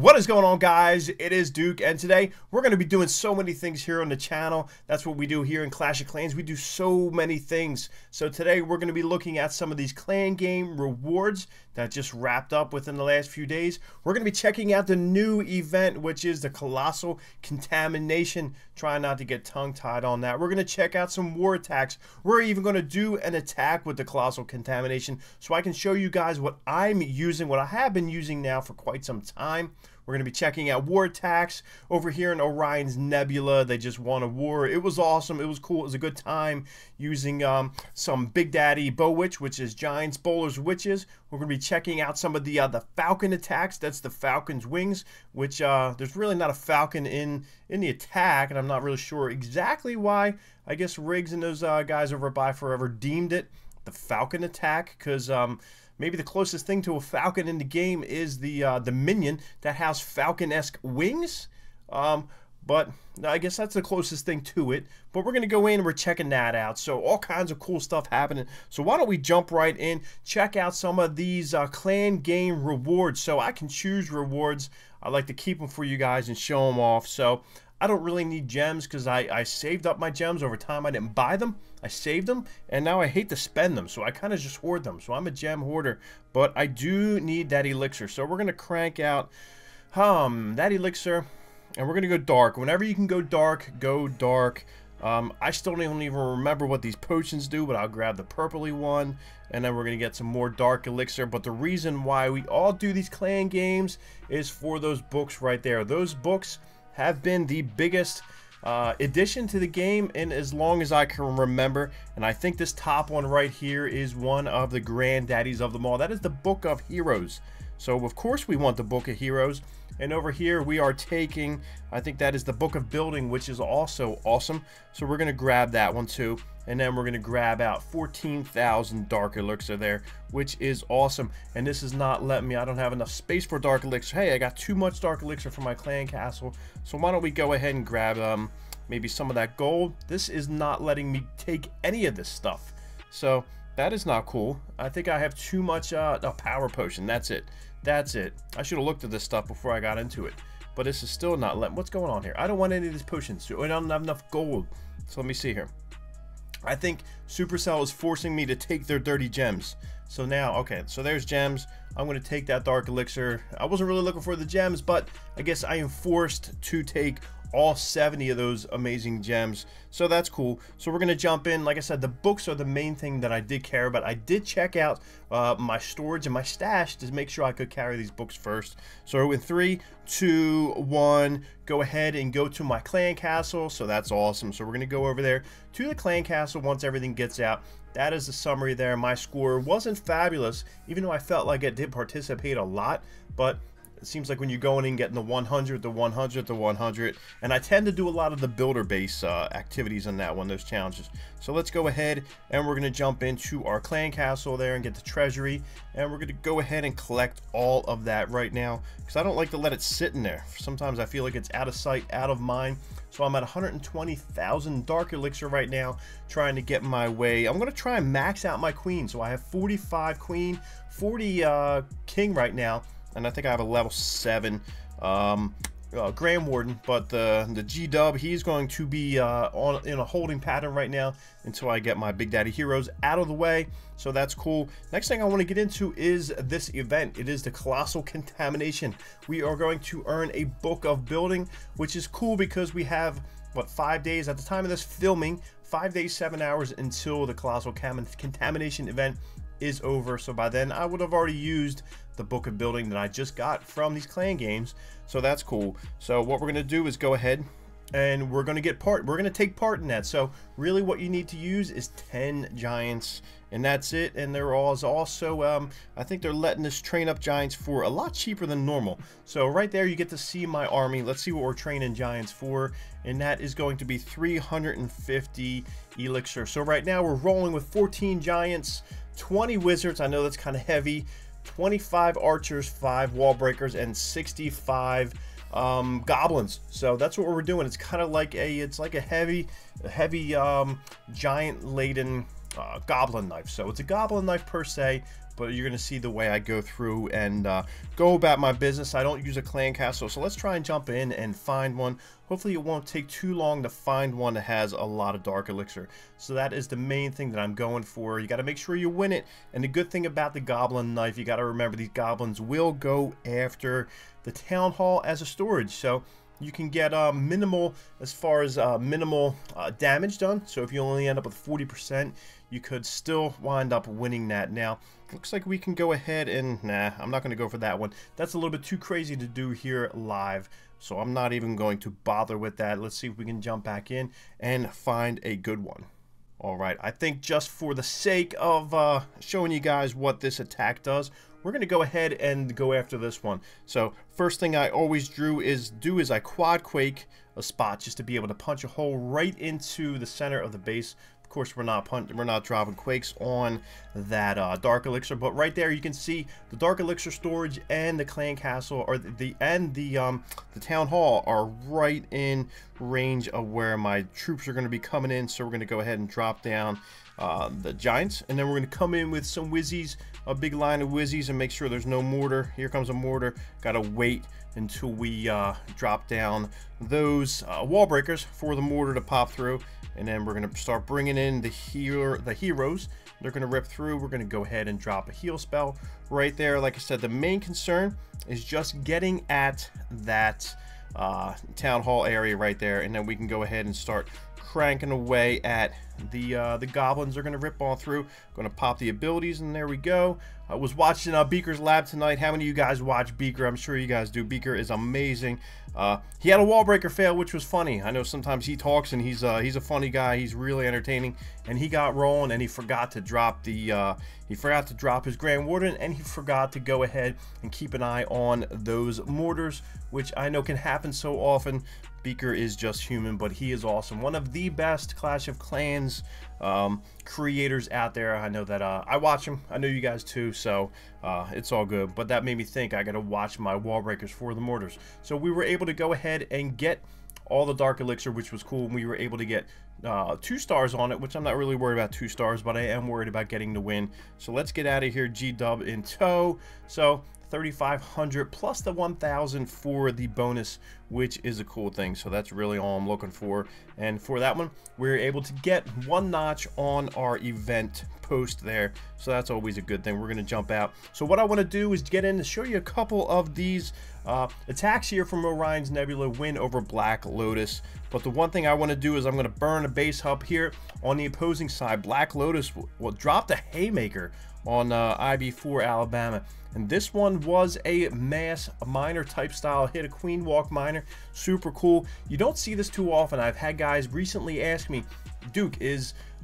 What is going on, guys? It is Duke, and today we're going to be doing so many things here on the channel. That's what we do here in Clash of Clans. We do so many things. So today we're going to be looking at some of these clan game rewards that just wrapped up within the last few days. We're going to be checking out the new event, which is the Colossal Contamination. Try not to get tongue-tied on that. We're going to check out some war attacks. We're even going to do an attack with the Colossal Contamination so I can show you guys what I'm using, what I have been using now for quite some time. We're going to be checking out war attacks over here in Orion's Nebula. They just won a war. It was awesome. It was cool. It was a good time using some Big Daddy Bow Witch, which is Giants, Bowlers, Witches. We're going to be checking out some of the Falcon attacks. That's the Falcon's wings, which there's really not a Falcon in the attack, and I'm not really sure exactly why. I guess Riggs and those guys over at Buy Forever deemed it the Falcon attack because maybe the closest thing to a Falcon in the game is the minion that has Falcon-esque wings. But I guess that's the closest thing to it. But we're going to go in and we're checking that out. So all kinds of cool stuff happening. So why don't we jump right in, check out some of these clan game rewards. So I can choose rewards. I like to keep them for you guys and show them off. So I don't really need gems because I saved up my gems over time. I didn't buy them. I saved them, and now I hate to spend them, so I kind of just hoard them. So I'm a gem hoarder, but I do need that elixir. So we're going to crank out that elixir, and we're going to go dark. Whenever you can go dark, go dark. I still don't even remember what these potions do, but I'll grab the purpley one, and then we're going to get some more dark elixir. But the reason why we all do these clan games is for those books right there. Those books have been the biggest addition to the game in as long as I can remember, and I think this top one right here is one of the granddaddies of them all. That is the Book of Heroes. So of course we want the Book of Heroes, and over here we are taking, I think that is the Book of Building, which is also awesome. So we're going to grab that one too, and then we're going to grab out 14,000 dark elixir there, which is awesome. And this is not letting me, I don't have enough space for dark elixir. Hey, I got too much dark elixir for my clan castle, so why don't we go ahead and grab maybe some of that gold. This is not letting me take any of this stuff, so that is not cool. I think I have too much a power potion. That's it. I should have looked at this stuff before I got into it, but this is still not letting. What's going on here? I don't want any of these potions. I don't have enough gold. So let me see here. I think Supercell is forcing me to take their dirty gems. So now, okay, so there's gems. I'm going to take that dark elixir. I wasn't really looking for the gems, but I guess I am forced to take all 70 of those amazing gems, so that's cool. So we're gonna jump in. Like I said, the books are the main thing that I did care about. I did check out my storage and my stash to make sure I could carry these books first. So in 3, 2, 1, go ahead and go to my clan castle. So that's awesome. So we're gonna go over there to the clan castle once everything gets out. That is the summary there. My score wasn't fabulous, even though I felt like it did participate a lot, but it seems like when you're going in getting the 100, the 100, the 100, and I tend to do a lot of the builder base activities on that one, those challenges. So let's go ahead and we're going to jump into our clan castle there and get the treasury, and we're going to go ahead and collect all of that right now because I don't like to let it sit in there. Sometimes I feel like it's out of sight, out of mind. So I'm at 120,000 dark elixir right now, trying to get my way. I'm going to try and max out my queen. So I have 45 queen, 40 king right now. And I think I have a level 7 Grand Warden, but the G-Dub, he's going to be in a holding pattern right now until I get my Big Daddy Heroes out of the way. So that's cool. Next thing I want to get into is this event. It is the Colossal Contamination. We are going to earn a Book of Building, which is cool because we have, what, 5 days at the time of this filming, 5 days, 7 hours until the Colossal Contamination event is over. So by then I would have already used the Book of Building that I just got from these clan games, so that's cool. So what we're going to do is go ahead and we're going to take part in that. So really what you need to use is 10 giants, and that's it. And there is also I think they're letting us train up giants for a lot cheaper than normal. So right there you get to see my army. Let's see what we're training giants for, and that is going to be 350 elixir. So right now we're rolling with 14 giants, 20 wizards. I know that's kind of heavy. 25 archers, 5 wall breakers, and 65 goblins. So that's what we're doing. It's kind of like a heavy giant laden goblin knife. So it's a goblin knife per se, but you're going to see the way I go through and go about my business. I don't use a clan castle, so let's try and jump in and find one. Hopefully it won't take too long to find one that has a lot of dark elixir. So that is the main thing that I'm going for. You got to make sure you win it. And the good thing about the goblin knife, you got to remember these goblins will go after the town hall as a storage. So you can get minimal, as far as minimal damage done. So if you only end up with 40%, you could still wind up winning that. Now, looks like we can go ahead and, nah, I'm not going to go for that one. That's a little bit too crazy to do here live. So I'm not even going to bother with that. Let's see if we can jump back in and find a good one. All right, I think just for the sake of showing you guys what this attack does, we're going to go ahead and go after this one. So first thing I always do is I quad quake a spot just to be able to punch a hole right into the center of the base. Of course, we're not dropping quakes on that dark elixir, but right there you can see the dark elixir storage and the clan castle, or the town hall, are right in range of where my troops are going to be coming in. So we're going to go ahead and drop down the giants, and then we're going to come in with some whizzies, a big line of whizzies, and make sure there's no mortar. Here comes a mortar. Gotta wait until we drop down those wall breakers for the mortar to pop through, and then we're going to start bringing in the heroes. They're going to rip through. We're going to go ahead and drop a heal spell right there. Like I said, the main concern is just getting at that town hall area right there, and then we can go ahead and start cranking away at the goblins. Are going to rip all through. Going to pop the abilities, and there we go. I was watching Beaker's lab tonight. How many of you guys watch Beaker? I'm sure you guys do. Beaker is amazing. He had a wall breaker fail, which was funny. I know sometimes he talks, and he's a funny guy. He's really entertaining, and he got rolling, and he forgot to drop the his Grand Warden, and he forgot to go ahead and keep an eye on those mortars, which I know can happen so often. Beaker is just human, but he is awesome. One of the best Clash of Clans creators out there. I know that I watch him. I know you guys too, so it's all good. But that made me think I gotta watch my wall breakers for the mortars. So we were able to go ahead and get all the dark elixir, which was cool. We were able to get 2 stars on it, which I'm not really worried about 2 stars, but I am worried about getting the win. So let's get out of here, G-Dub in tow. So 3,500 plus the 1,000 for the bonus, which is a cool thing. So that's really all I'm looking for. And for that one, we're able to get 1 notch on our event post there. So that's always a good thing. We're going to jump out. So what I want to do is get in to show you a couple of these attacks here from Orion's Nebula, win over Black Lotus. But the one thing I want to do is I'm going to burn a base hub here on the opposing side. Black Lotus will drop the haymaker on IB4 Alabama, and this one was a mass miner type style hit, a queen walk miner. Super cool. You don't see this too often. I've had guys recently ask me, Duke,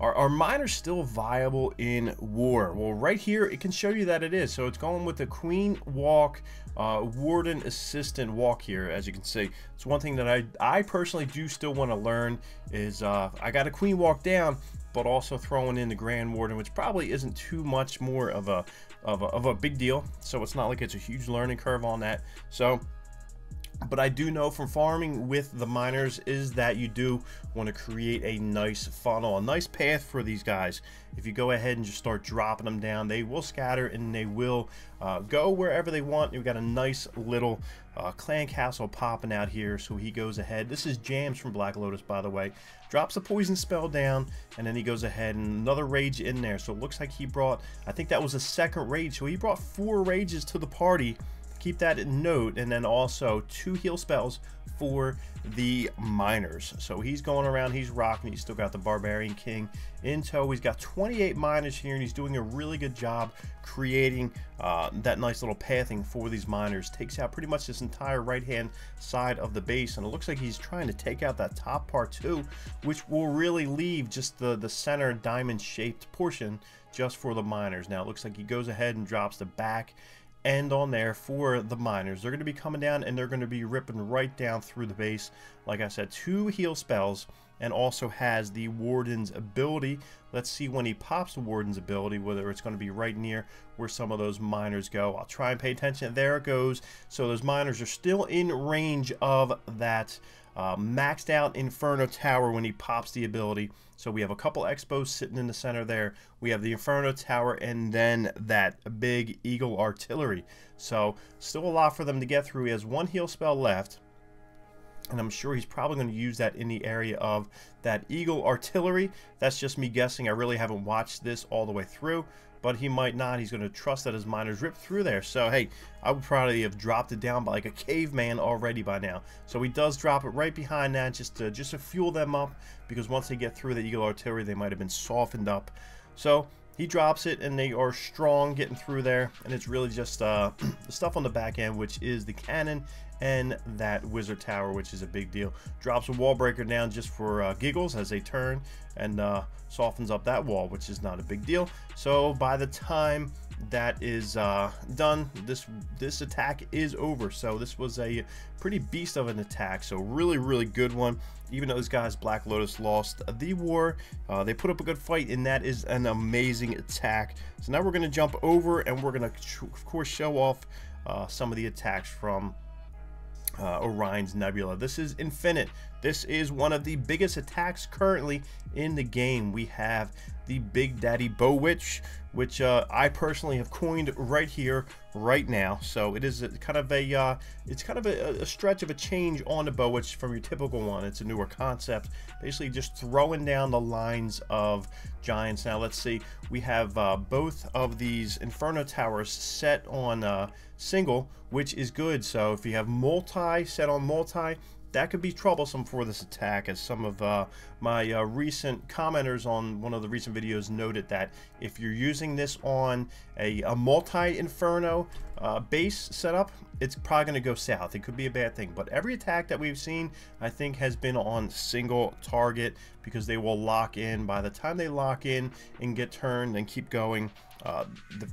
are miners still viable in war? Well, right here it can show you that it is. So it's going with the queen walk warden assistant walk here. As you can see, it's one thing that I personally do still want to learn is I got a queen walk down, but also throwing in the Grand Warden, which probably isn't too much more of a big deal. So it's not like it's a huge learning curve on that. So, but I do know from farming with the miners is that you do want to create a nice funnel, a nice path for these guys. If you go ahead and just start dropping them down, they will scatter and they will go wherever they want. You've got a nice little clan castle popping out here, so he goes ahead. This is Jams from Black Lotus, by the way. Drops a poison spell down, and then he goes ahead and another rage in there. So it looks like he brought, I think that was a second rage. So he brought 4 rages to the party. Keep that in note, and then also 2 heal spells for the miners. So he's going around, he's rocking. He's still got the Barbarian King in tow. He's got 28 miners here, and he's doing a really good job creating that nice little pathing for these miners. Takes out pretty much this entire right hand side of the base, and it looks like he's trying to take out that top part too, which will really leave just the center diamond shaped portion just for the miners. Now it looks like he goes ahead and drops the back end on there for the miners. They're going to be coming down, and they're going to be ripping right down through the base. Like I said, 2 heal spells, and also has the Warden's ability. Let's see when he pops the Warden's ability, whether it's going to be right near where some of those miners go. I'll try and pay attention. There it goes. So those miners are still in range of that maxed out Inferno Tower when he pops the ability. So we have a couple Expos sitting in the center there. We have the Inferno Tower and then that big Eagle Artillery. So still a lot for them to get through. He has one heal spell left, and I'm sure he's probably going to use that in the area of that Eagle Artillery. That's just me guessing. I really haven't watched this all the way through, but he might not. He's going to trust that his miners rip through there. So, hey, I would probably have dropped it down by like a caveman already by now. So he does drop it right behind that just to fuel them up, because once they get through the Eagle Artillery, they might have been softened up. So he drops it, and they are strong getting through there. And it's really just the stuff on the back end, which is the cannon and that wizard tower, which is a big deal. Drops a wall breaker down just for giggles as they turn, and softens up that wall, which is not a big deal. So by the time that is done, this attack is over. So this was a pretty beast of an attack. So really good one. Even though those guys Black Lotus lost the war, they put up a good fight, and that is an amazing attack. So now we're going to jump over, and we're going to of course show off some of the attacks from Orion's Nebula. This is Infinite. This is one of the biggest attacks currently in the game. We have the Big Daddy Bow Witch, which I personally have coined right here, right now. So it is kind of a stretch of a change on the Bow Witch from your typical one. It's a newer concept, basically just throwing down the lines of giants. Now let's see, we have both of these Inferno Towers set on single, which is good. So if you have multi set on multi, that could be troublesome for this attack, as some of my recent commenters on one of the recent videos noted that if you're using this on a multi-Inferno base setup, it's probably going to go south. It could be a bad thing. But every attack that we've seen, I think, has been on single target, because they will lock in. By the time they lock in and get turned and keep going,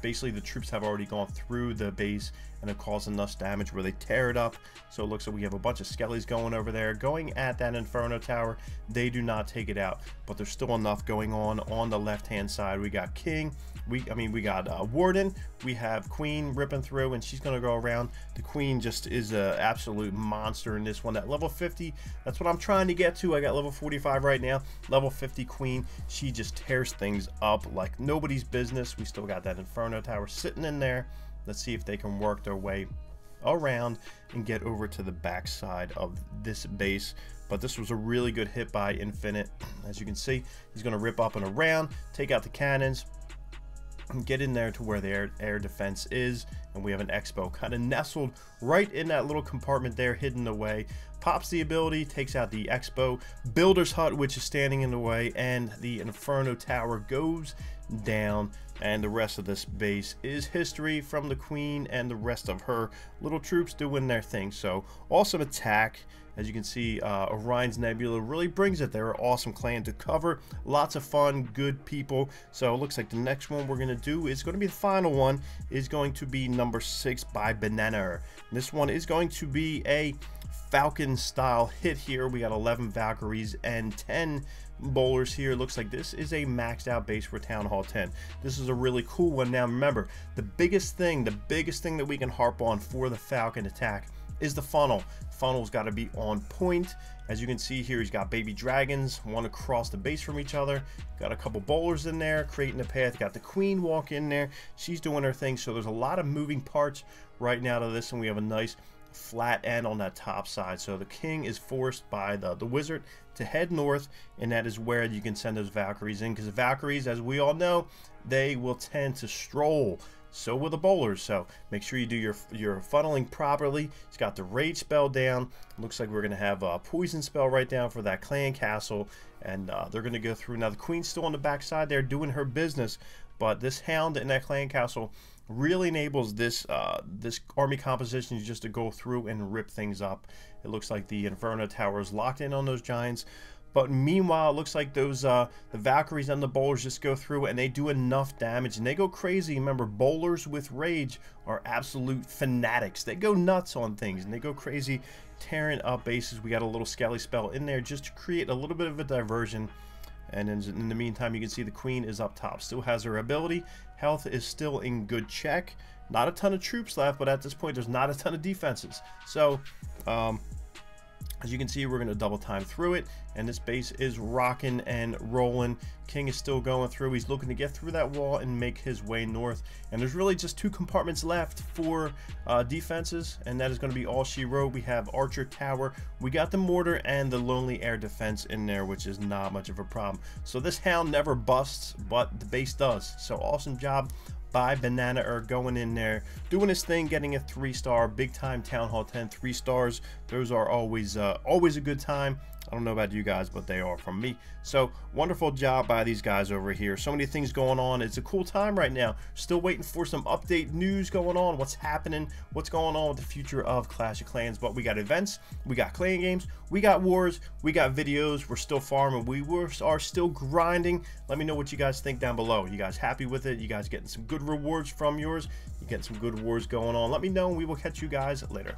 basically the troops have already gone through the base and have caused enough damage where they tear it up. So it looks like we have a bunch of skellies going over there, going at that Inferno Tower. They do not take it out, but there's still enough going on the left-hand side. We got King, we got Warden, we have Queen ripping through, and she's going to go around. The Queen just is an absolute monster in this one. At level 50, that's what I'm trying to get to. I got level 45 right now. Level 50 Queen, she just tears things up like nobody's business. We still got that Inferno Tower sitting in there. Let's see if they can work their way around and get over to the back side of this base. But this was a really good hit by Infinite. As you can see, he's going to rip up and around, take out the cannons, and get in there to where the air defense is. And we have an Expo kind of nestled right in that little compartment there, hidden away. Pops the ability, takes out the Expo, Builder's Hut, which is standing in the way, and the Inferno Tower goes down. And the rest of this base is history from the Queen and the rest of her little troops doing their thing. So awesome attack. As you can see, Orion's Nebula really brings it. They're an awesome clan to cover. Lots of fun, good people. So it looks like the next one we're going to do is going to be the final one, is going to be number 6 by Banana. This one is going to be a Falcon style hit here. We got 11 Valkyries and 10 bowlers here. Looks like this is a maxed out base for Town Hall 10. This is a really cool one. Now remember, the biggest thing that we can harp on for the Falcon attack is the funnel. Funnel's got to be on point. As you can see here, he's got baby dragons, one across the base from each other. Got a couple bowlers in there, creating a path. Got the Queen walk in there. She's doing her thing. So there's a lot of moving parts right now to this, and we have a nice flat end on that top side. So the King is forced by the wizard to head north, and that is where you can send those Valkyries in, because the Valkyries, as we all know, they will tend to stroll. So will the bowlers. So make sure you do your funneling properly. He's got the rage spell down. Looks like we're going to have a poison spell right down for that clan castle, and they're going to go through. Now the Queen's still on the back side there doing her business, but this hound in that clan castle really enables this this army composition just to go through and rip things up. It looks like the Inferno Tower is locked in on those giants, but meanwhile it looks like those the Valkyries and the bowlers just go through and they do enough damage and they go crazy. Remember, bowlers with rage are absolute fanatics. They go nuts on things and they go crazy, tearing up bases. We got a little Skelly spell in there just to create a little bit of a diversion. And in the meantime, you can see the Queen is up top, still has her ability. Health is still in good check. Not a ton of troops left, but at this point there's not a ton of defenses. So As you can see, we're going to double time through it, and this base is rocking and rolling. King is still going through. He's looking to get through that wall and make his way north. And there's really just 2 compartments left for defenses, and that is going to be all she wrote. We have Archer Tower, we got the mortar, and the Lonely Air Defense in there, which is not much of a problem. So this Hound never busts, but the base does. So awesome job by Banana going in there, doing his thing, getting a 3-star, big time Town Hall 10 3 stars. Those are always a good time. I don't know about you guys, but they are from me. So wonderful job by these guys over here. So many things going on. It's a cool time right now. Still waiting for some update news going on. What's happening? What's going on with the future of Clash of Clans? But we got events, we got clan games, we got wars, we got videos. We're still farming. We are still grinding. Let me know what you guys think down below. You guys happy with it? You guys getting some good rewards from yours? You getting some good wars going on? Let me know, and we will catch you guys later.